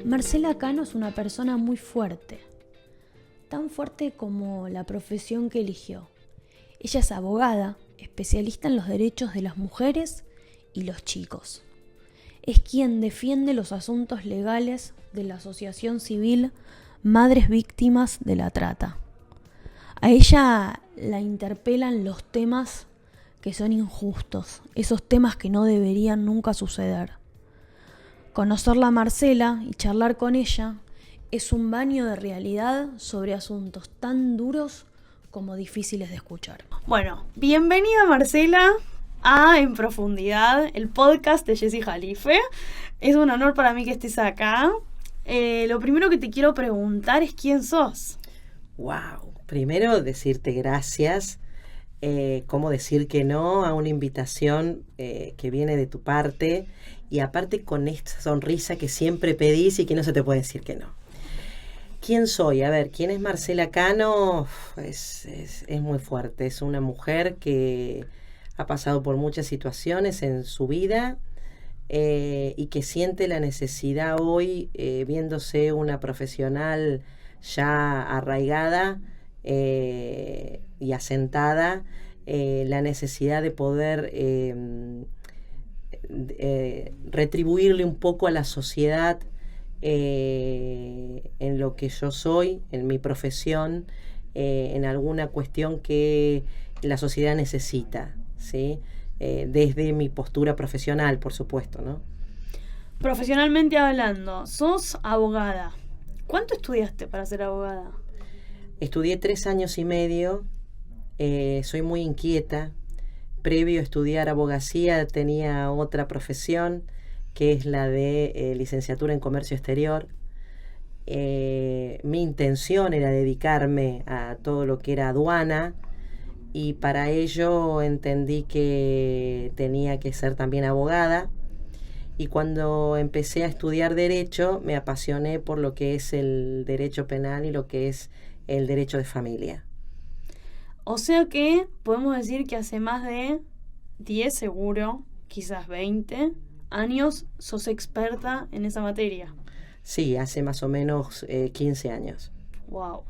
Marcela Cano es una persona muy fuerte, tan fuerte como la profesión que eligió. Ella es abogada, especialista en los derechos de las mujeres y los chicos. Es quien defiende los asuntos legales de la asociación civil Madres Víctimas de la Trata. A ella la interpelan los temas que son injustos, esos temas que no deberían nunca suceder. Conocerla a Marcela y charlar con ella es un baño de realidad sobre asuntos tan duros como difíciles de escuchar. Bueno, bienvenida Marcela a En Profundidad, el podcast de Jessy Jalife. Es un honor para mí que estés acá. Lo primero que te quiero preguntar es ¿quién sos? Wow, primero decirte gracias. Cómo decir que no a una invitación que viene de tu parte y aparte con esta sonrisa que siempre pedís y que no se te puede decir que no. ¿Quién soy? A ver, ¿quién es Marcela Cano? Es muy fuerte, es una mujer que ha pasado por muchas situaciones en su vida y que siente la necesidad hoy, viéndose una profesional ya arraigada y asentada, la necesidad de poder retribuirle un poco a la sociedad en lo que yo soy, en mi profesión, en alguna cuestión que la sociedad necesita, ¿sí? Desde mi postura profesional, por supuesto, ¿no? Profesionalmente hablando, sos abogada. ¿Cuánto estudiaste para ser abogada? Estudié 3 años y medio, soy muy inquieta. Previo a estudiar abogacía tenía otra profesión, que es la de licenciatura en comercio exterior. Mi intención era dedicarme a todo lo que era aduana y para ello entendí que tenía que ser también abogada. Y cuando empecé a estudiar derecho me apasioné por lo que es el derecho penal y lo que es el derecho de familia. O sea que podemos decir que hace más de 10 seguro, quizás 20 años sos experta en esa materia. Sí, hace más o menos 15 años. Wow.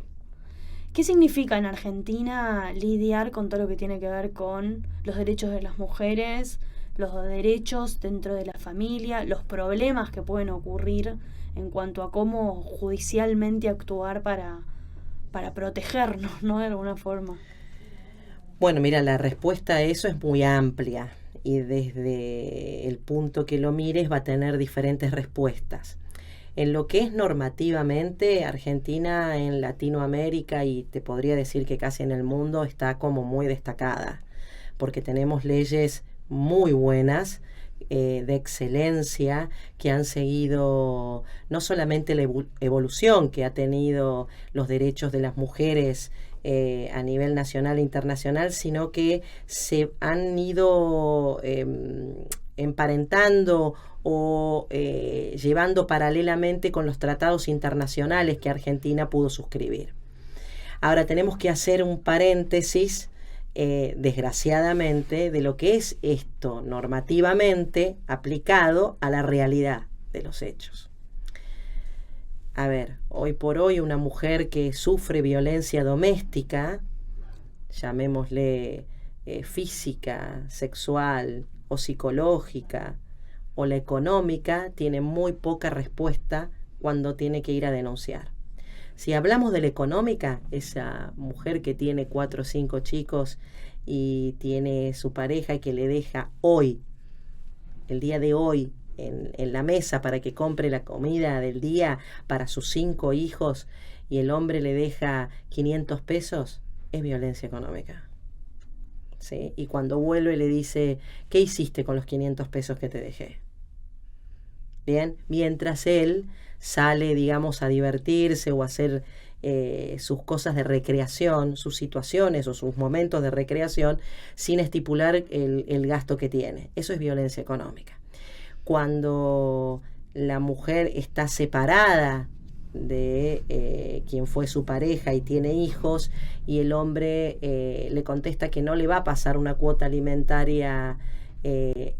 ¿Qué significa en Argentina lidiar con todo lo que tiene que ver con los derechos de las mujeres, los derechos dentro de la familia, los problemas que pueden ocurrir en cuanto a cómo judicialmente actuar para protegernos, ¿no? De alguna forma. Bueno, mira, la respuesta a eso es muy amplia y desde el punto que lo mires va a tener diferentes respuestas. En lo que es normativamente, Argentina en Latinoamérica y te podría decir que casi en el mundo está como muy destacada, porque tenemos leyes muy buenas, de excelencia, que han seguido no solamente la evolución que ha tenido los derechos de las mujeres a nivel nacional e internacional, sino que se han ido emparentando o llevando paralelamente con los tratados internacionales que Argentina pudo suscribir. Ahora tenemos que hacer un paréntesis, desgraciadamente, de lo que es esto normativamente aplicado a la realidad de los hechos. A ver, hoy por hoy una mujer que sufre violencia doméstica, llamémosle física, sexual o psicológica o la económica, tiene muy poca respuesta cuando tiene que ir a denunciar. Si hablamos de la económica, esa mujer que tiene 4 o 5 chicos y tiene su pareja y que le deja hoy, el día de hoy, en la mesa para que compre la comida del día para sus 5 hijos y el hombre le deja 500 pesos, es violencia económica. ¿Sí? Y cuando vuelve le dice, ¿qué hiciste con los 500 pesos que te dejé? Bien, mientras él sale, digamos, a divertirse o a hacer sus cosas de recreación, sus situaciones o sus momentos de recreación, sin estipular el gasto que tiene. Eso es violencia económica. Cuando la mujer está separada de quien fue su pareja y tiene hijos y el hombre le contesta que no le va a pasar una cuota alimentaria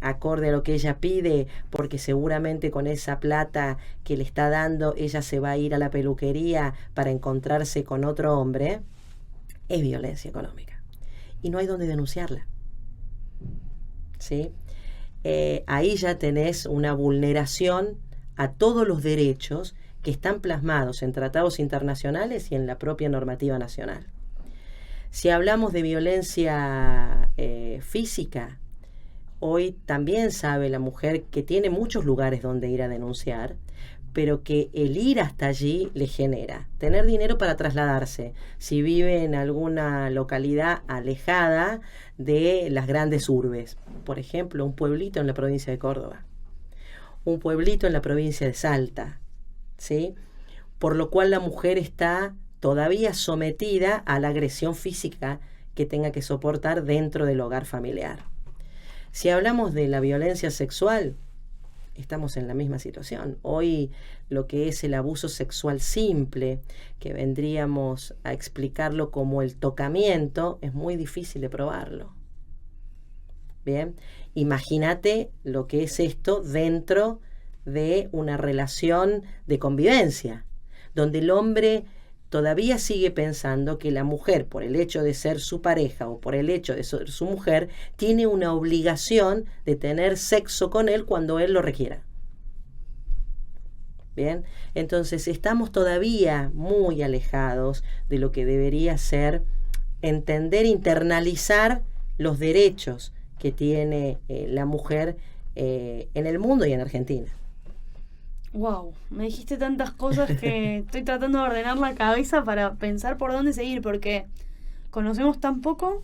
acorde a lo que ella pide, porque seguramente con esa plata que le está dando ella se va a ir a la peluquería para encontrarse con otro hombre, es violencia económica y no hay donde denunciarla, ¿sí? Ahí ya tenés una vulneración a todos los derechos que están plasmados en tratados internacionales y en la propia normativa nacional. Si hablamos de violencia física, hoy también sabe la mujer que tiene muchos lugares donde ir a denunciar, pero que el ir hasta allí le genera tener dinero para trasladarse, si vive en alguna localidad alejada de las grandes urbes, por ejemplo, un pueblito en la provincia de Córdoba, un pueblito en la provincia de Salta, ¿sí? Por lo cual la mujer está todavía sometida a la agresión física que tenga que soportar dentro del hogar familiar. Si hablamos de la violencia sexual, estamos en la misma situación. Hoy lo que es el abuso sexual simple, que vendríamos a explicarlo como el tocamiento, es muy difícil de probarlo. Bien, imagínate lo que es esto dentro de una relación de convivencia, donde el hombre todavía sigue pensando que la mujer, por el hecho de ser su pareja o por el hecho de ser su mujer, tiene una obligación de tener sexo con él cuando él lo requiera. Bien, entonces estamos todavía muy alejados de lo que debería ser entender, internalizar los derechos que tiene la mujer en el mundo y en Argentina. Wow, me dijiste tantas cosas que estoy tratando de ordenar la cabeza para pensar por dónde seguir, porque conocemos tan poco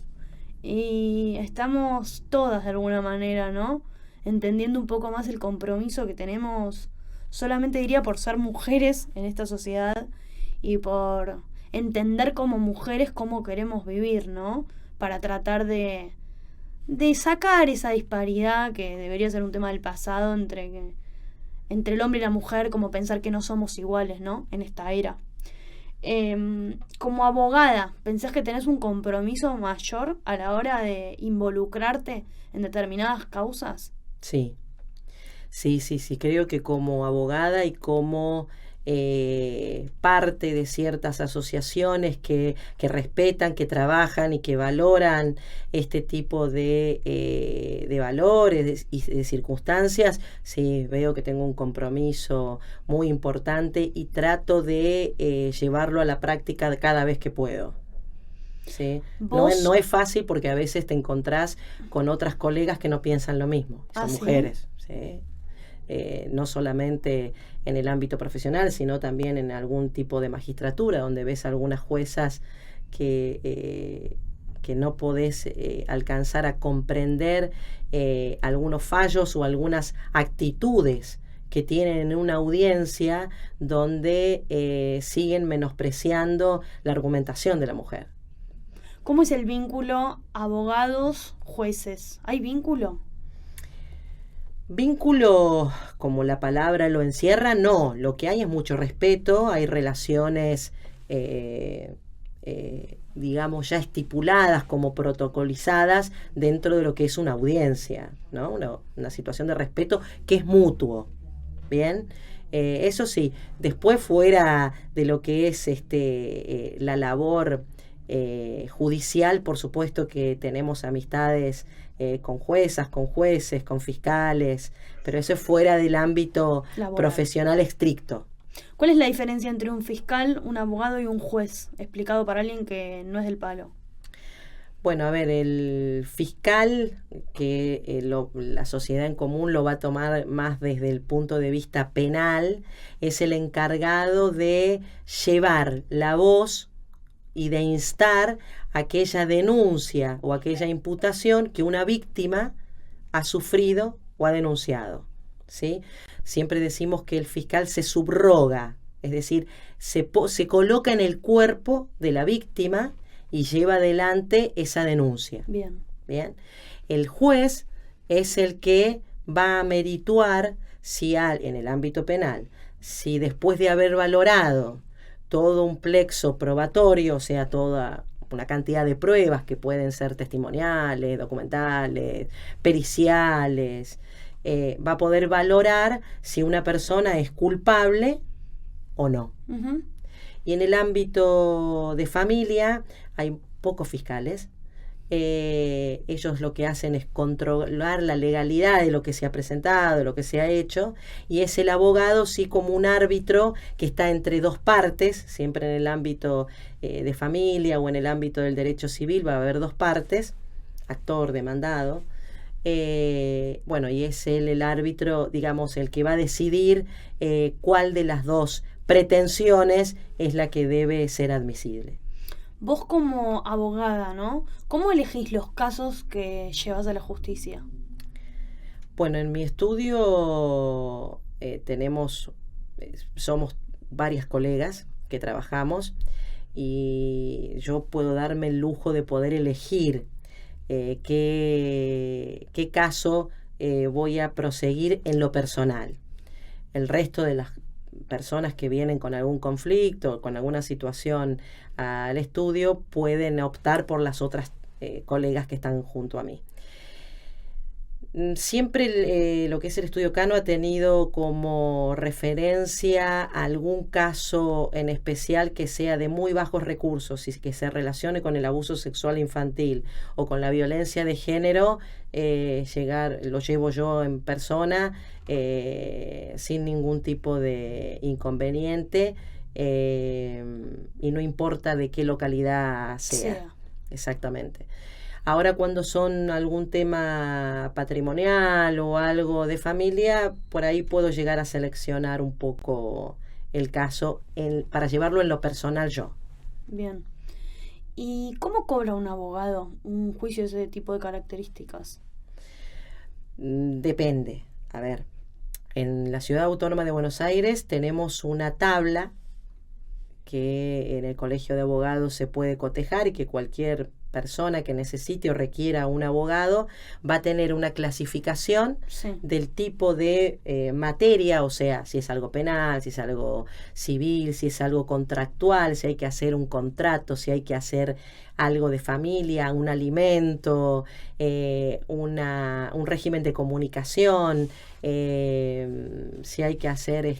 y estamos todas de alguna manera, ¿no? Entendiendo un poco más el compromiso que tenemos, solamente diría por ser mujeres en esta sociedad y por entender como mujeres cómo queremos vivir, ¿no? Para tratar de sacar esa disparidad que debería ser un tema del pasado entre el hombre y la mujer, como pensar que no somos iguales, ¿no? En esta era. Como abogada, ¿pensás que tenés un compromiso mayor a la hora de involucrarte en determinadas causas? Sí, creo que como abogada y como parte de ciertas asociaciones que respetan, que trabajan y que valoran este tipo de valores y de circunstancias, sí, veo que tengo un compromiso muy importante y trato de llevarlo a la práctica cada vez que puedo. ¿Sí? No es fácil porque a veces te encontrás con otras colegas que no piensan lo mismo, son mujeres, ¿sí? No solamente en el ámbito profesional, sino también en algún tipo de magistratura, donde ves algunas juezas que no podés alcanzar a comprender algunos fallos o algunas actitudes que tienen en una audiencia donde siguen menospreciando la argumentación de la mujer. ¿Cómo es el vínculo abogados-jueces? ¿Hay vínculo? Vínculo, como la palabra lo encierra, no. Lo que hay es mucho respeto, hay relaciones, digamos, ya estipuladas como protocolizadas dentro de lo que es una audiencia, ¿no? Una situación de respeto que es mutuo, ¿bien? Eso sí, después fuera de lo que es la labor judicial, por supuesto que tenemos amistades con juezas, con jueces, con fiscales, pero eso es fuera del ámbito laboral, profesional estricto. ¿Cuál es la diferencia entre un fiscal, un abogado y un juez? Explicado para alguien que no es del palo. Bueno, a ver, el fiscal, que la sociedad en común lo va a tomar más desde el punto de vista penal, es el encargado de llevar la voz y de instar aquella denuncia o aquella imputación que una víctima ha sufrido o ha denunciado, ¿sí? Siempre decimos que el fiscal se subroga, es decir, se coloca en el cuerpo de la víctima y lleva adelante esa denuncia. Bien. El juez es el que va a merituar si en el ámbito penal, si después de haber valorado todo un plexo probatorio, o sea, toda una cantidad de pruebas que pueden ser testimoniales, documentales, periciales. Va a poder valorar si una persona es culpable o no. Ujú. Y en el ámbito de familia hay pocos fiscales. Ellos lo que hacen es controlar la legalidad de lo que se ha presentado, de lo que se ha hecho, y es el abogado sí como un árbitro que está entre dos partes. Siempre en el ámbito de familia o en el ámbito del derecho civil va a haber dos partes, actor, demandado. Bueno, y es él el árbitro, digamos, el que va a decidir cuál de las dos pretensiones es la que debe ser admisible. Vos como abogada, ¿no? ¿Cómo elegís los casos que llevas a la justicia? Bueno, en mi estudio somos varias colegas que trabajamos y yo puedo darme el lujo de poder elegir qué caso voy a proseguir en lo personal. El resto de las personas que vienen con algún conflicto, con alguna situación al estudio, pueden optar por las otras colegas que están junto a mí. Siempre lo que es el estudio Cano ha tenido como referencia algún caso en especial que sea de muy bajos recursos y que se relacione con el abuso sexual infantil o con la violencia de género. Lo llevo yo en persona sin ningún tipo de inconveniente y no importa de qué localidad sea. Exactamente. Ahora cuando son algún tema patrimonial o algo de familia, por ahí puedo llegar a seleccionar un poco el caso para llevarlo en lo personal yo. Bien. ¿Y cómo cobra un abogado un juicio de ese tipo de características? Depende. A ver, en la Ciudad Autónoma de Buenos Aires tenemos una tabla que en el Colegio de Abogados se puede cotejar y que cualquier persona que necesite o requiera un abogado va a tener una clasificación del tipo de materia, o sea, si es algo penal, si es algo civil, si es algo contractual, si hay que hacer un contrato, si hay que hacer algo de familia, un alimento, un régimen de comunicación, si hay que hacer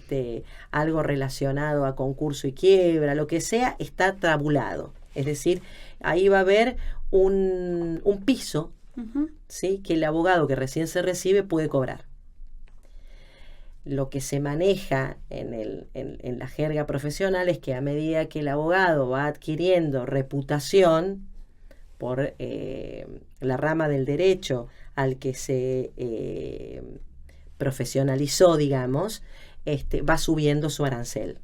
algo relacionado a concurso y quiebra, lo que sea, está tabulado. Es decir, ahí va a haber un piso, ¿sí?, que el abogado que recién se recibe puede cobrar. Lo que se maneja en la jerga profesional es que a medida que el abogado va adquiriendo reputación por la rama del derecho al que se profesionalizó, digamos, va subiendo su arancel,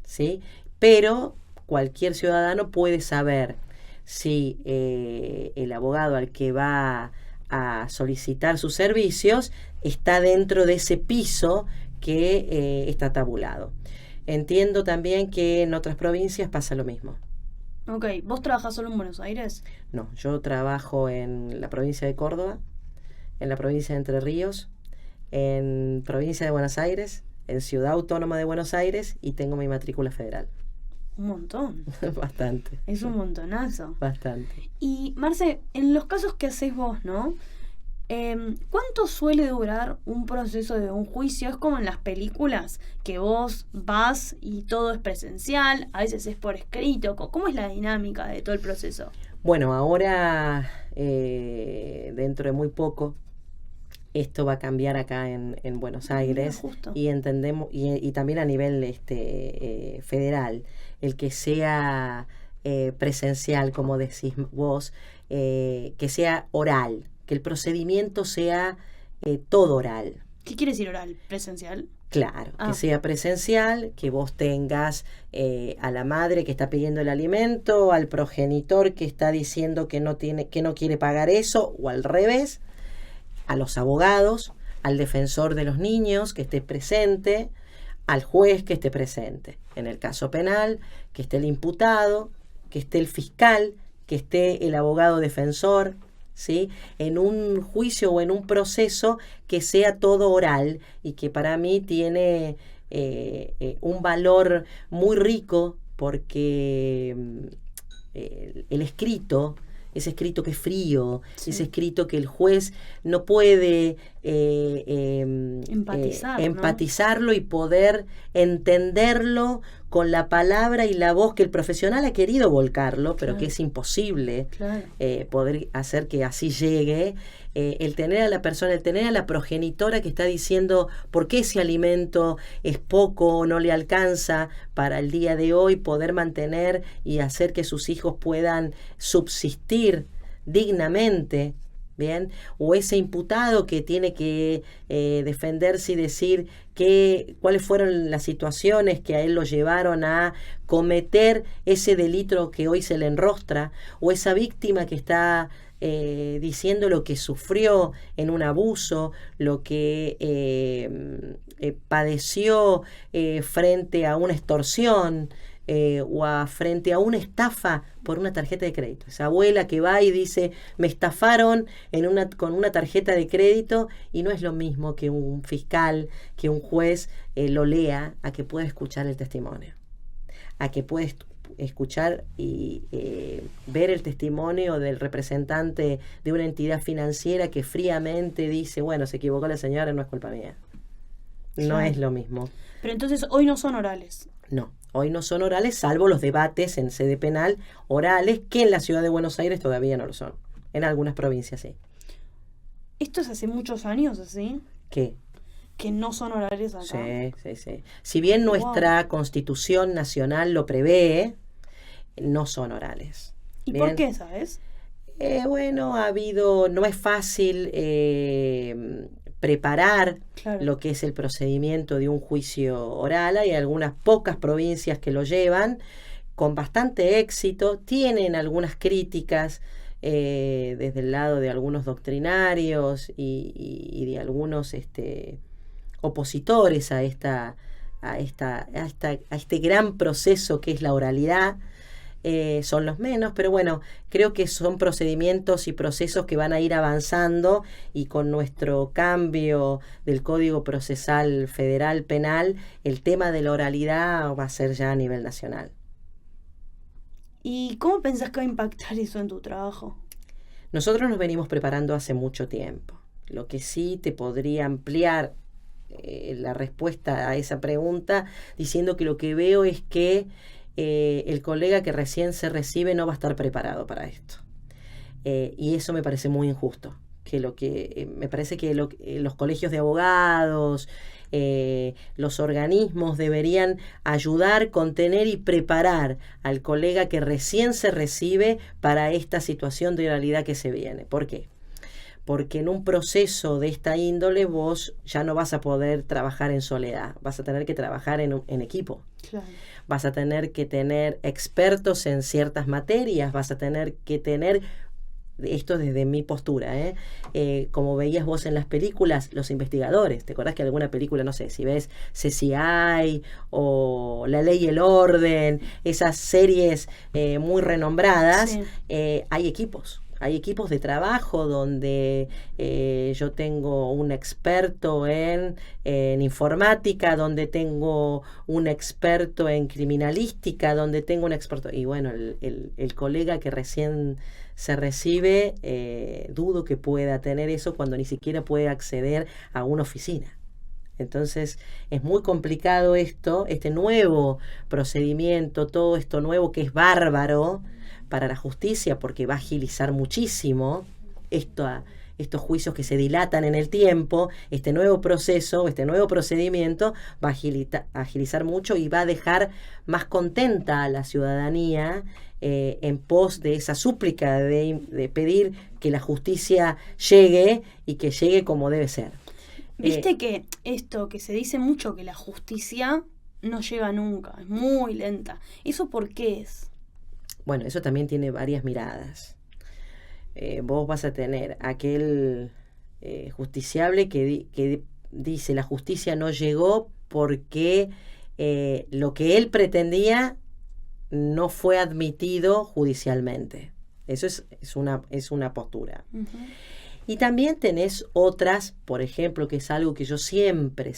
¿sí? Pero cualquier ciudadano puede saber si el abogado al que va a solicitar sus servicios está dentro de ese piso que está tabulado. Entiendo también que en otras provincias pasa lo mismo. Ok, ¿vos trabajás solo en Buenos Aires? No, yo trabajo en la provincia de Córdoba, en la provincia de Entre Ríos, en provincia de Buenos Aires, en Ciudad Autónoma de Buenos Aires y tengo mi matrícula federal. Un montón. Bastante. Es un montonazo. Bastante. Y Marce, en los casos que haces vos, ¿no? ¿Cuánto suele durar un proceso de un juicio? Es como en las películas, que vos vas y todo es presencial, a veces es por escrito. ¿Cómo es la dinámica de todo el proceso? Bueno, ahora, dentro de muy poco, esto va a cambiar acá en Buenos Aires. Justo. Y entendemos, y también a nivel federal, el que sea presencial, como decís vos, que sea oral, que el procedimiento sea todo oral. ¿Qué quiere decir oral? ¿Presencial? Claro, que sea presencial, que vos tengas a la madre que está pidiendo el alimento, al progenitor que está diciendo que no quiere pagar eso, o al revés, a los abogados, al defensor de los niños que esté presente, al juez que esté presente. En el caso penal, que esté el imputado, que esté el fiscal, que esté el abogado defensor, ¿sí? En un juicio o en un proceso que sea todo oral y que para mí tiene un valor muy rico porque el escrito, ese escrito que es frío, Sí. ese escrito que el juez no puede Empatizar, ¿no? empatizarlo y poder entenderlo con la palabra y la voz que el profesional ha querido volcarlo, pero Claro. que es imposible Claro. poder hacer que así llegue. El tener a la persona, el tener a la progenitora que está diciendo por qué ese alimento es poco o no le alcanza para el día de hoy, poder mantener y hacer que sus hijos puedan subsistir dignamente, ¿bien? O ese imputado que tiene que defenderse y decir cuáles fueron las situaciones que a él lo llevaron a cometer ese delito que hoy se le enrostra, o esa víctima que está diciendo lo que sufrió en un abuso, lo que padeció frente a una extorsión o frente a una estafa por una tarjeta de crédito. Esa abuela que va y dice, me estafaron con una tarjeta de crédito, y no es lo mismo que un fiscal, que un juez lo lea, a que pueda escuchar el testimonio, a que pueda escuchar y ver el testimonio del representante de una entidad financiera que fríamente dice, bueno, se equivocó la señora, no es culpa mía. No Claro. es lo mismo. Pero entonces hoy no son orales. No, hoy no son orales, salvo los debates en sede penal orales, que en la ciudad de Buenos Aires todavía no lo son. En algunas provincias sí. Esto es hace muchos años así, ¿Qué? que no son orales acá. Sí. Si bien nuestra Constitución Nacional lo prevé, no son orales. ¿Y Bien. por qué, sabes? Bueno, no es fácil preparar Claro. lo que es el procedimiento de un juicio oral. Hay algunas pocas provincias que lo llevan con bastante éxito, tienen algunas críticas desde el lado de algunos doctrinarios y de algunos opositores a este gran proceso que es la oralidad. Son los menos, pero bueno, creo que son procedimientos y procesos que van a ir avanzando, y con nuestro cambio del Código Procesal Federal Penal, el tema de la oralidad va a ser ya a nivel nacional. ¿Y cómo pensás que va a impactar eso en tu trabajo? Nosotros nos venimos preparando hace mucho tiempo. Lo que sí te podría ampliar la respuesta a esa pregunta diciendo que lo que veo es que el colega que recién se recibe no va a estar preparado para esto. Y eso me parece muy injusto. Me parece que los colegios de abogados, los organismos deberían ayudar, contener y preparar al colega que recién se recibe para esta situación de oralidad que se viene. ¿Por qué? Porque en un proceso de esta índole vos ya no vas a poder trabajar en soledad, vas a tener que trabajar en equipo. Claro. Vas a tener que tener expertos en ciertas materias, vas a tener que tener, esto desde mi postura, como veías vos en las películas, los investigadores. ¿Te acordás que alguna película, no sé, si ves CSI o La Ley y el Orden, esas series muy renombradas, Sí. Hay equipos? Hay equipos de trabajo donde yo tengo un experto en informática, donde tengo un experto en criminalística, donde tengo un experto... Y bueno, el colega que recién se recibe, dudo que pueda tener eso cuando ni siquiera puede acceder a una oficina. Entonces es muy complicado este nuevo procedimiento, todo esto nuevo que es bárbaro para la justicia, porque va a agilizar muchísimo estos juicios que se dilatan en el tiempo. Este nuevo proceso, este nuevo procedimiento va a agilizar mucho y va a dejar más contenta a la ciudadanía en pos de esa súplica de pedir que la justicia llegue y que llegue como debe ser. Viste que esto que se dice mucho, que la justicia no llega nunca, es muy lenta. ¿Eso por qué es? Bueno, eso también tiene varias miradas. Vos vas a tener aquel justiciable que dice la justicia no llegó porque lo que él pretendía no fue admitido judicialmente. Eso es una postura. Uh-huh. Y también tenés otras, por ejemplo, que es algo que yo siempre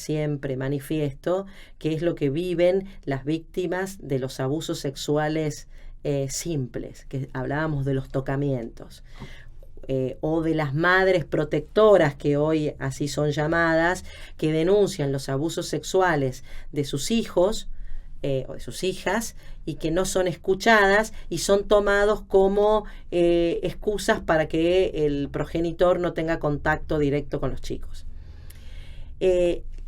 manifiesto, que es lo que viven las víctimas de los abusos sexuales simples, que hablábamos de los tocamientos, o de las madres protectoras, que hoy así son llamadas, que denuncian los abusos sexuales de sus hijos o de sus hijas, y que no son escuchadas y son tomados como excusas para que el progenitor no tenga contacto directo con los chicos.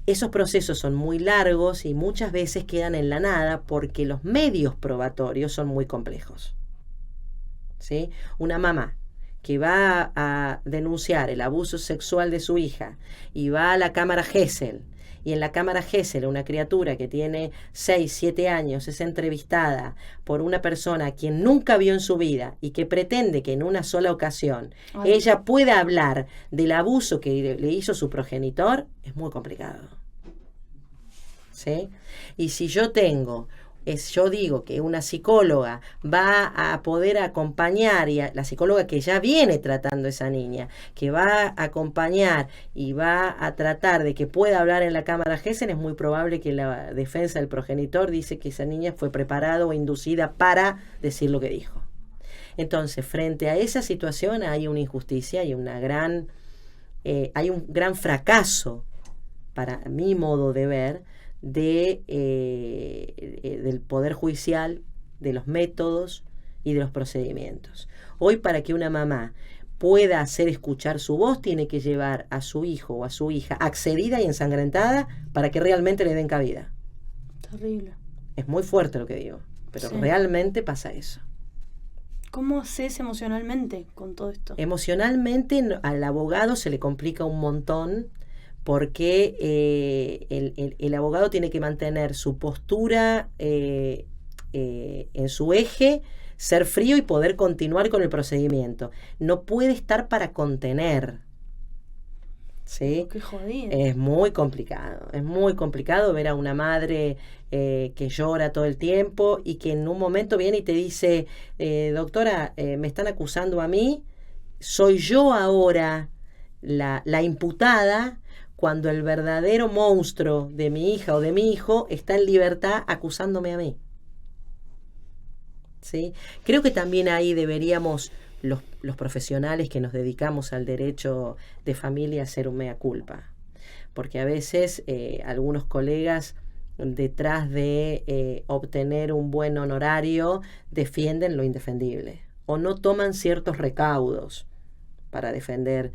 Esos procesos son muy largos y muchas veces quedan en la nada porque los medios probatorios son muy complejos. ¿Sí? Una mamá que va a denunciar el abuso sexual de su hija y va a la cámara Gesell, y en la cámara Gesell una criatura que tiene 6, 7 años es entrevistada por una persona a quien nunca vio en su vida y que pretende que en una sola ocasión ella pueda hablar del abuso que le hizo su progenitor, es muy complicado. ¿Sí? Y si yo digo que una psicóloga va a poder acompañar, y la psicóloga que ya viene tratando a esa niña, que va a acompañar y va a tratar de que pueda hablar en la cámara Gesell, es muy probable que la defensa del progenitor dice que esa niña fue preparada o inducida para decir lo que dijo. Entonces, frente a esa situación hay una injusticia y hay un gran fracaso, para mi modo de ver, del Poder Judicial, de los métodos y de los procedimientos. Hoy, para que una mamá pueda hacer escuchar su voz, tiene que llevar a su hijo o a su hija accedida y ensangrentada para que realmente le den cabida. Terrible. Es muy fuerte lo que digo, pero sí, realmente pasa eso. ¿Cómo haces emocionalmente con todo esto? Emocionalmente al abogado se le complica un montón, porque el abogado tiene que mantener su postura en su eje, ser frío y poder continuar con el procedimiento. No puede estar para contener. ¿Sí? Qué jodido. Es muy complicado ver a una madre que llora todo el tiempo y que en un momento viene y te dice, doctora, me están acusando a mí, soy yo ahora la imputada, cuando el verdadero monstruo de mi hija o de mi hijo está en libertad acusándome a mí. ¿Sí? Creo que también ahí deberíamos, los profesionales que nos dedicamos al derecho de familia, hacer un mea culpa. Porque a veces algunos colegas, detrás de obtener un buen honorario, defienden lo indefendible o no toman ciertos recaudos para defender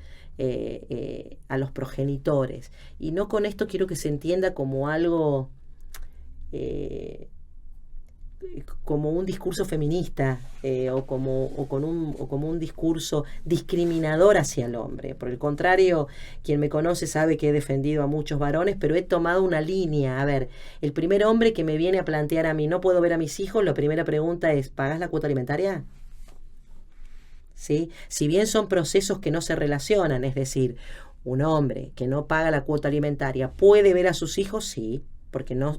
a los progenitores. Y no con esto quiero que se entienda como algo, como un discurso feminista o como un discurso discriminador hacia el hombre. Por el contrario, quien me conoce sabe que he defendido a muchos varones, pero he tomado una línea. A ver, el primer hombre que me viene a plantear a mí, no puedo ver a mis hijos, la primera pregunta es, ¿pagas la cuota alimentaria? ¿Sí? Si bien son procesos que no se relacionan, es decir, un hombre que no paga la cuota alimentaria puede ver a sus hijos, sí, porque no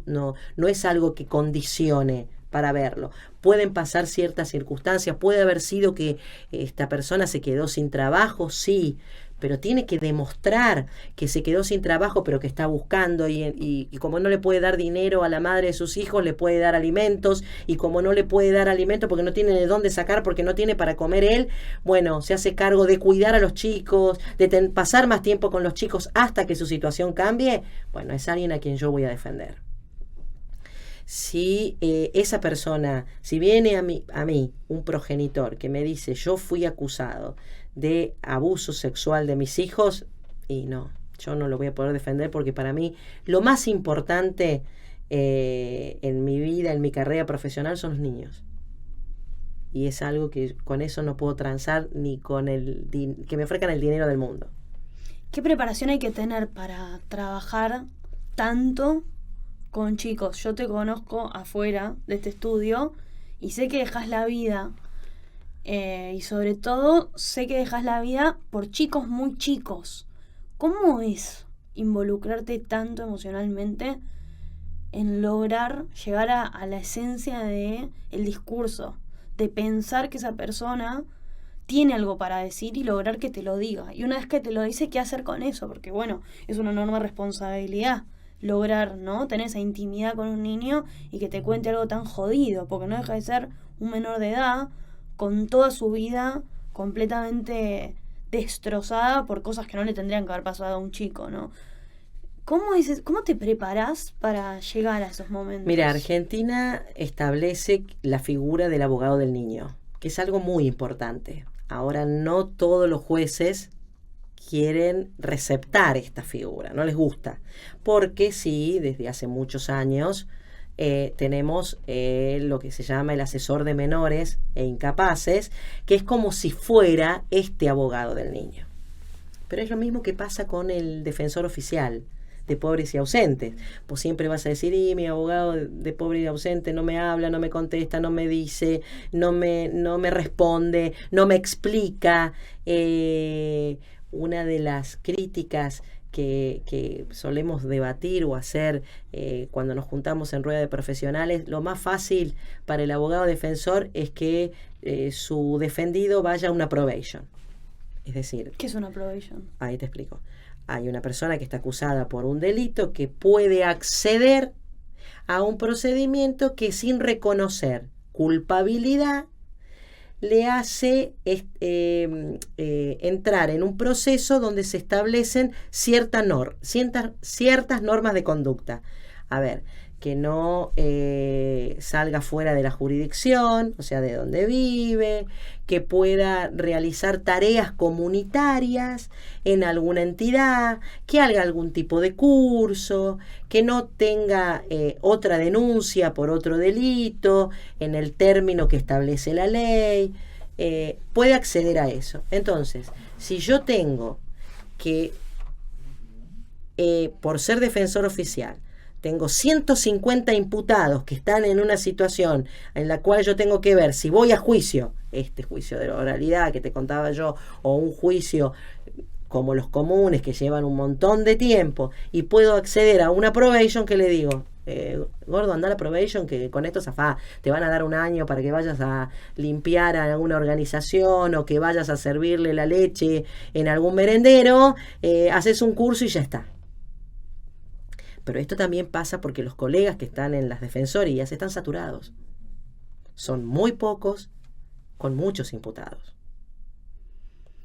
es algo que condicione para verlo. Pueden pasar ciertas circunstancias, puede haber sido que esta persona se quedó sin trabajo, sí, pero tiene que demostrar que se quedó sin trabajo, pero que está buscando, y como no le puede dar dinero a la madre de sus hijos, le puede dar alimentos, y como no le puede dar alimentos porque no tiene de dónde sacar, porque no tiene para comer él, bueno, se hace cargo de cuidar a los chicos, de pasar más tiempo con los chicos hasta que su situación cambie. Bueno, es alguien a quien yo voy a defender. Si esa persona, si viene a mí un progenitor que me dice, yo fui acusado de abuso sexual de mis hijos, y no, yo no lo voy a poder defender, porque para mí lo más importante en mi vida, en mi carrera profesional, son los niños. Y es algo que con eso no puedo transar ni con que me ofrezcan el dinero del mundo. ¿Qué preparación hay que tener para trabajar tanto con chicos? Yo te conozco afuera de este estudio y sé que dejas la vida, y sobre todo sé que dejas la vida por chicos muy chicos. ¿Cómo es involucrarte tanto emocionalmente en lograr llegar a la esencia de el discurso, de pensar que esa persona tiene algo para decir y lograr que te lo diga? Y una vez que te lo dice, ¿qué hacer con eso? Porque bueno, es una enorme responsabilidad lograr, ¿no? Tener esa intimidad con un niño y que te cuente algo tan jodido, porque no deja de ser un menor de edad con toda su vida completamente destrozada por cosas que no le tendrían que haber pasado a un chico, ¿no? ¿Cómo te preparás para llegar a esos momentos? Mira, Argentina establece la figura del abogado del niño, que es algo muy importante. Ahora, no todos los jueces quieren receptar esta figura, no les gusta, porque sí, desde hace muchos años tenemos lo que se llama el asesor de menores e incapaces, que es como si fuera este abogado del niño. Pero es lo mismo que pasa con el defensor oficial de pobres y ausentes. Pues siempre vas a decir, mi abogado de pobre y ausente no me habla, no me contesta, no me dice, no me responde, no me explica. Una de las críticas que solemos debatir o hacer cuando nos juntamos en rueda de profesionales, lo más fácil para el abogado defensor es que su defendido vaya a una probation. Es decir, ¿qué es una probation? Ahí te explico. Hay una persona que está acusada por un delito que puede acceder a un procedimiento que, sin reconocer culpabilidad, le hace entrar en un proceso donde se establecen ciertas normas de conducta. A ver, que no salga fuera de la jurisdicción, o sea, de donde vive, que pueda realizar tareas comunitarias en alguna entidad, que haga algún tipo de curso, que no tenga otra denuncia por otro delito en el término que establece la ley, puede acceder a eso. Entonces, si yo tengo que, por ser defensor oficial, tengo 150 imputados que están en una situación en la cual yo tengo que ver si voy a juicio, este juicio de la oralidad que te contaba yo, o un juicio como los comunes que llevan un montón de tiempo, y puedo acceder a una probation, que le digo, gordo, anda a la probation, que con esto zafá, te van a dar un año para que vayas a limpiar a alguna organización o que vayas a servirle la leche en algún merendero, haces un curso y ya está. Pero esto también pasa porque los colegas que están en las defensorías están saturados. Son muy pocos con muchos imputados.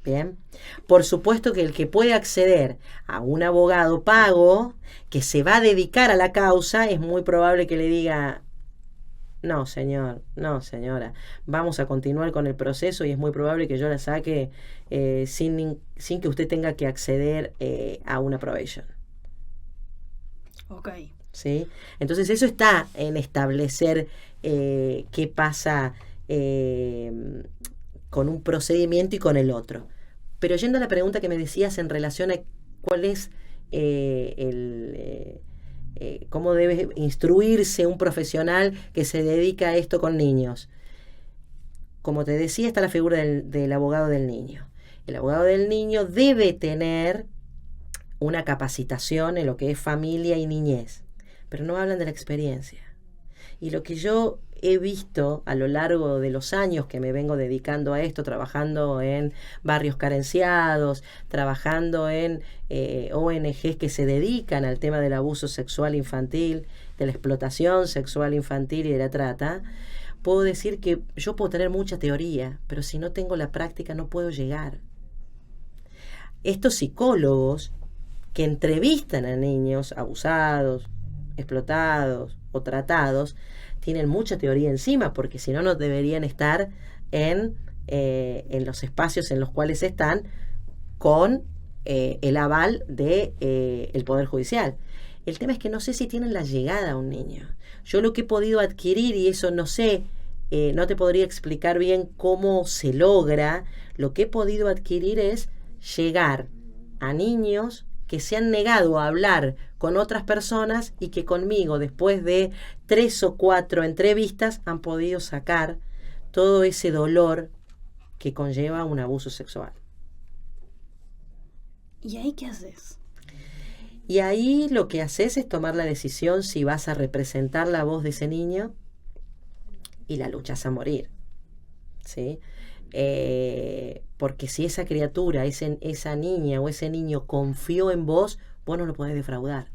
Bien. Por supuesto que el que puede acceder a un abogado pago que se va a dedicar a la causa, es muy probable que le diga, no señor, no señora, vamos a continuar con el proceso y es muy probable que yo la saque sin que usted tenga que acceder a una probation. Ok. ¿Sí? Entonces eso está en establecer qué pasa con un procedimiento y con el otro. Pero yendo a la pregunta que me decías en relación a cuál es cómo debe instruirse un profesional que se dedica a esto con niños. Como te decía, está la figura del abogado del niño. El abogado del niño debe tener una capacitación en lo que es familia y niñez, pero no hablan de la experiencia. Y lo que yo he visto a lo largo de los años que me vengo dedicando a esto, trabajando en barrios carenciados, trabajando en ONGs que se dedican al tema del abuso sexual infantil, de la explotación sexual infantil y de la trata, puedo decir que yo puedo tener mucha teoría, pero si no tengo la práctica no puedo llegar. Estos psicólogos que entrevistan a niños abusados, explotados o tratados, tienen mucha teoría encima, porque si no, no deberían estar en los espacios en los cuales están con el aval del Poder Judicial. El tema es que no sé si tienen la llegada a un niño. Yo lo que he podido adquirir, y eso no sé, no te podría explicar bien cómo se logra, lo que he podido adquirir es llegar a niños que se han negado a hablar con otras personas y que conmigo, después de 3 o 4 entrevistas, han podido sacar todo ese dolor que conlleva un abuso sexual. ¿Y ahí qué haces? Y ahí lo que haces es tomar la decisión si vas a representar la voz de ese niño y la luchas a morir, ¿sí? Porque si esa criatura, esa niña o ese niño confió en vos, vos no lo podés defraudar.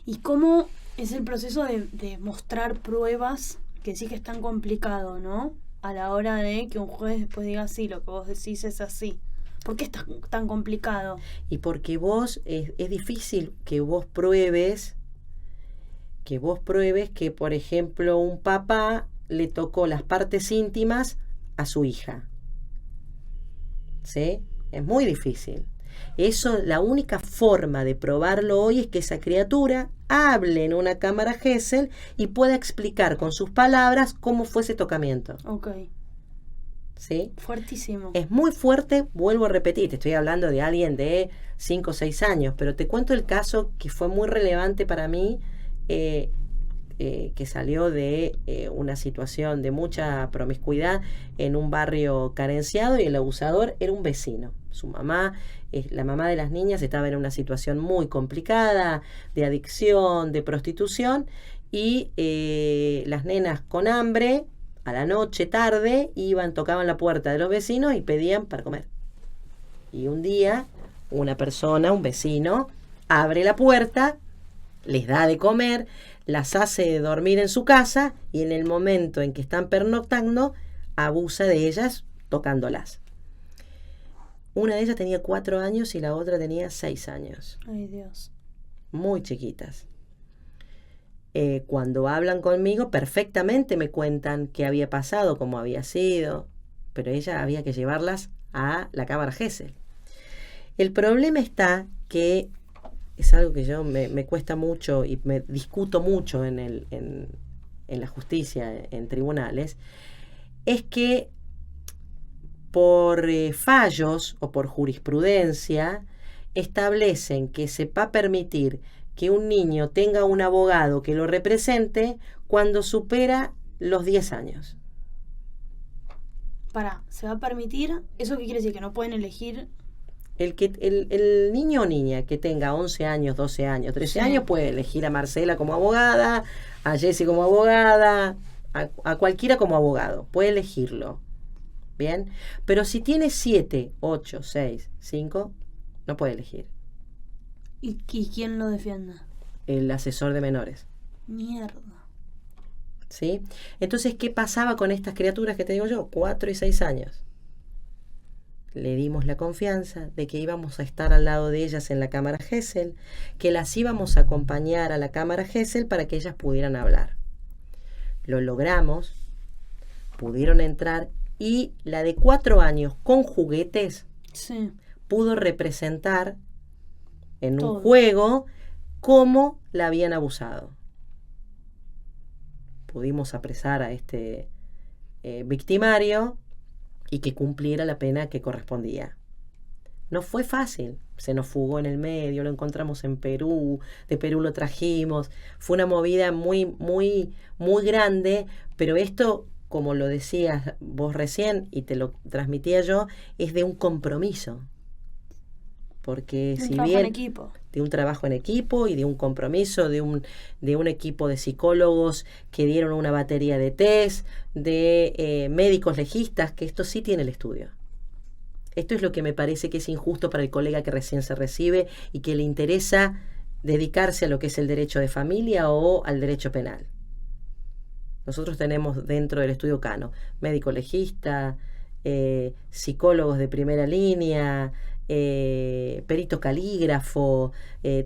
¿Y cómo es el proceso de mostrar pruebas que sí que es tan complicado, ¿no? A la hora de que un juez después diga, sí, lo que vos decís es así. ¿Por qué es tan complicado? Y porque vos, es difícil que vos pruebes que, por ejemplo, un papá le tocó las partes íntimas a su hija. ¿Sí? Es muy difícil. Eso, la única forma de probarlo hoy es que esa criatura hable en una cámara Gesell y pueda explicar con sus palabras cómo fue ese tocamiento. Ok. ¿Sí? Fuertísimo. Es muy fuerte, vuelvo a repetir, te estoy hablando de alguien de 5 o 6 años, pero te cuento el caso que fue muy relevante para mí, que salió de una situación de mucha promiscuidad en un barrio carenciado, y el abusador era un vecino. Su mamá, la mamá de las niñas, estaba en una situación muy complicada de adicción, de prostitución, y las nenas con hambre a la noche, tarde, tocaban la puerta de los vecinos y pedían para comer. Y un día, una persona, un vecino, abre la puerta, les da de comer, las hace dormir en su casa, y en el momento en que están pernoctando, abusa de ellas tocándolas. Una de ellas tenía 4 años y la otra tenía 6 años. Ay, Dios. Muy chiquitas. Cuando hablan conmigo, perfectamente me cuentan qué había pasado, cómo había sido, pero ella había que llevarlas a la cámara Gesell. El problema está que es algo que yo me cuesta mucho y me discuto mucho en la justicia, en tribunales, es que por fallos o por jurisprudencia establecen que se va a permitir que un niño tenga un abogado que lo represente cuando supera los 10 años. ¿Se va a permitir? ¿Eso qué quiere decir? ¿Que no pueden elegir? El niño o niña que tenga 11 años, 12 años, 13 Sí. años puede elegir a Marcela como abogada, a Jessie como abogada, a cualquiera como abogado. Puede elegirlo. ¿Bien? Pero si tiene 7, 8, 6, 5, no puede elegir. ¿Y quién lo defiende? El asesor de menores. Mierda. ¿Sí? Entonces, ¿qué pasaba con estas criaturas que te digo yo? 4 y 6 años. Le dimos la confianza de que íbamos a estar al lado de ellas en la cámara Gesell, que las íbamos a acompañar a la cámara Gesell para que ellas pudieran hablar. Lo logramos, pudieron entrar, y la de 4 años con juguetes Sí. pudo representar en Todo. un juego cómo la habían abusado. Pudimos apresar a este victimario y que cumpliera la pena que correspondía. No fue fácil, se nos fugó en el medio, lo encontramos en Perú, de Perú lo trajimos, fue una movida muy, muy, muy grande, pero esto, como lo decías vos recién y te lo transmitía yo, es de un compromiso. Porque Un si trabajo bien en equipo. de un trabajo en equipo y de un compromiso, de un equipo de psicólogos que dieron una batería de test, de médicos legistas, que esto sí tiene el estudio. Esto es lo que me parece que es injusto para el colega que recién se recibe y que le interesa dedicarse a lo que es el derecho de familia o al derecho penal. Nosotros tenemos dentro del estudio Cano médico legista, psicólogos de primera línea, perito calígrafo,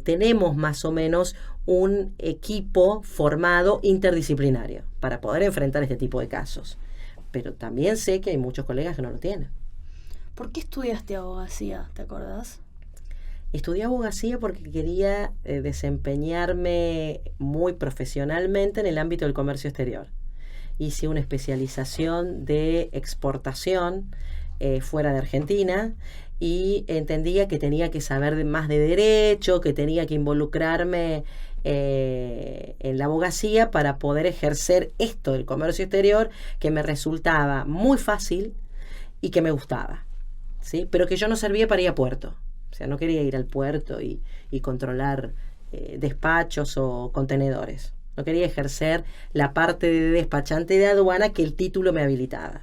tenemos más o menos un equipo formado interdisciplinario para poder enfrentar este tipo de casos. Pero también sé que hay muchos colegas que no lo tienen. ¿Por qué estudiaste abogacía? ¿Te acordás? Estudié abogacía porque quería desempeñarme muy profesionalmente en el ámbito del comercio exterior. Hice una especialización de exportación fuera de Argentina y entendía que tenía que saber más de derecho, que tenía que involucrarme en la abogacía para poder ejercer esto del comercio exterior, que me resultaba muy fácil y que me gustaba, ¿sí? Pero que yo no servía para ir a puerto. O sea, no quería ir al puerto y controlar despachos o contenedores. No quería ejercer la parte de despachante de aduana que el título me habilitaba.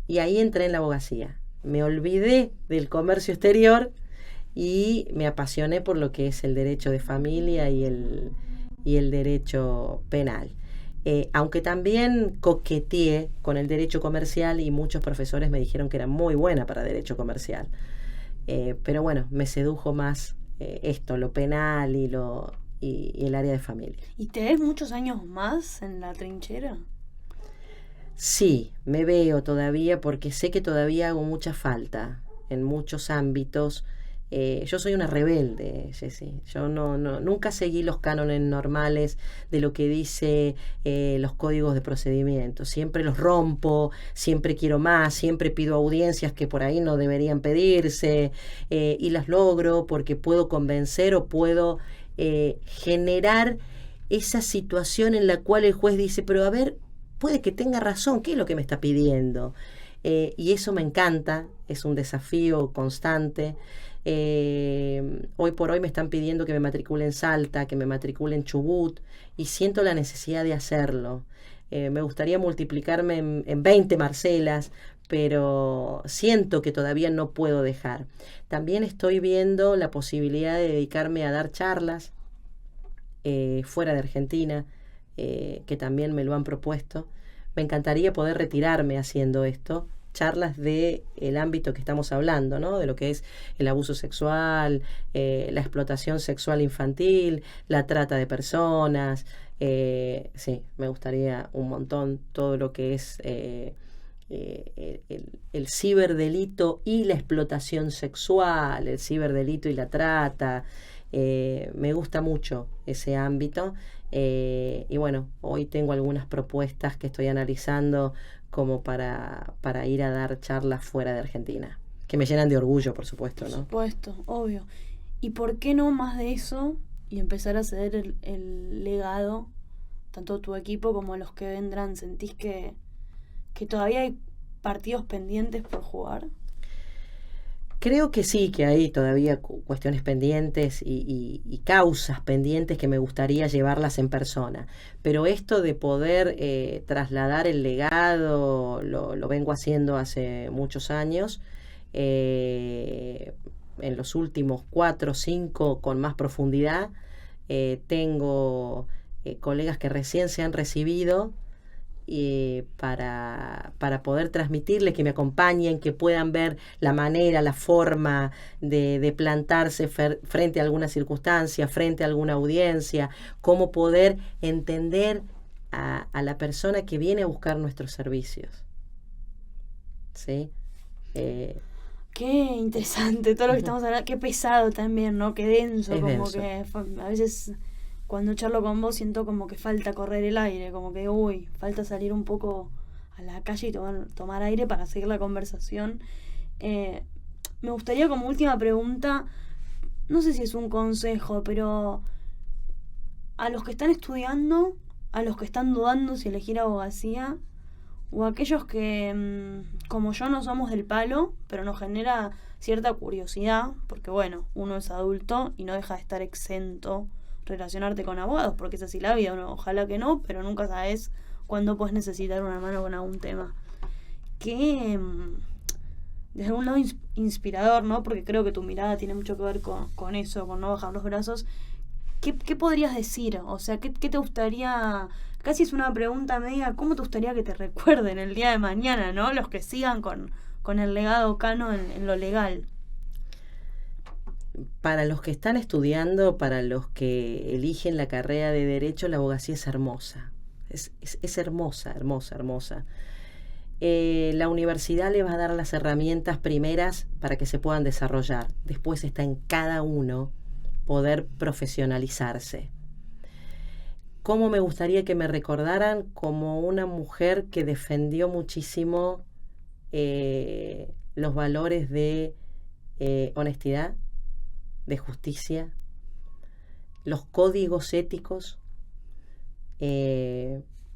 Y ahí entré en la abogacía. Me olvidé del comercio exterior y me apasioné por lo que es el derecho de familia y el derecho penal. Aunque también coqueteé con el derecho comercial y muchos profesores me dijeron que era muy buena para derecho comercial. Pero bueno, me sedujo más esto, lo penal y el área de familia. ¿Y te ves muchos años más en la trinchera? Sí, me veo todavía porque sé que todavía hago mucha falta en muchos ámbitos. Yo soy una rebelde, Jessy. Yo nunca seguí los cánones normales de lo que dice los códigos de procedimiento. Siempre los rompo, siempre quiero más, siempre pido audiencias que por ahí no deberían pedirse, y las logro porque puedo convencer o puedo generar esa situación en la cual el juez dice, pero a ver, puede que tenga razón, ¿qué es lo que me está pidiendo? Y eso me encanta, es un desafío constante. Hoy por hoy me están pidiendo que me matricule en Salta, que me matricule en Chubut, y siento la necesidad de hacerlo. Me gustaría multiplicarme en 20 Marcelas, pero siento que todavía no puedo dejar. También estoy viendo la posibilidad de dedicarme a dar charlas fuera de Argentina, que también me lo han propuesto. Me encantaría poder retirarme haciendo esto, charlas de el ámbito que estamos hablando, ¿no? De lo que es el abuso sexual, la explotación sexual infantil, la trata de personas. Sí, me gustaría un montón todo lo que es el ciberdelito y la explotación sexual, el ciberdelito y la trata. Me gusta mucho ese ámbito. Y bueno, hoy tengo algunas propuestas que estoy analizando como para ir a dar charlas fuera de Argentina, que me llenan de orgullo, por supuesto, ¿no? Por supuesto, obvio. ¿Y por qué no más de eso y empezar a ceder el legado, tanto a tu equipo como a los que vendrán? ¿Sentís que todavía hay partidos pendientes por jugar? Creo que sí, que hay todavía cuestiones pendientes y causas pendientes que me gustaría llevarlas en persona. Pero esto de poder trasladar el legado, lo vengo haciendo hace muchos años. En los últimos 4 o 5 con más profundidad. Tengo colegas que recién se han recibido, para poder transmitirles, que me acompañen, que puedan ver la manera, la forma de plantarse frente a alguna circunstancia, frente a alguna audiencia, cómo poder entender a la persona que viene a buscar nuestros servicios. ¿Sí? Qué interesante todo lo que estamos hablando, qué pesado también, ¿no? Qué denso, Es como denso. que a veces cuando charlo con vos siento como que falta correr el aire, como que falta salir un poco a la calle y tomar aire para seguir la conversación. Me gustaría, como última pregunta, no sé si es un consejo, pero a los que están estudiando, a los que están dudando si elegir abogacía, o a aquellos que, como yo, no somos del palo, pero nos genera cierta curiosidad, porque bueno, uno es adulto y no deja de estar exento relacionarte con abogados, porque es así la vida, ojalá que no, pero nunca sabes cuándo puedes necesitar una mano con algún tema. Que de algún lado inspirador, ¿no? Porque creo que tu mirada tiene mucho que ver con eso, con no bajar los brazos. ¿Qué podrías decir? O sea, ¿qué te gustaría? Casi es una pregunta media, ¿cómo te gustaría que te recuerden el día de mañana, ¿no? Los que sigan con el legado Cano en lo legal. Para los que están estudiando, para los que eligen la carrera de Derecho, la abogacía es hermosa. Es hermosa, hermosa, hermosa. La universidad le va a dar las herramientas primeras para que se puedan desarrollar. Después está en cada uno poder profesionalizarse. ¿Cómo me gustaría que me recordaran? Como una mujer que defendió muchísimo los valores de honestidad, de justicia, los códigos éticos,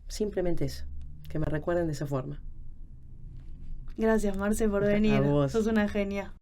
simplemente eso, que me recuerden de esa forma. Gracias, Marce, por venir. A vos. Sos una genia.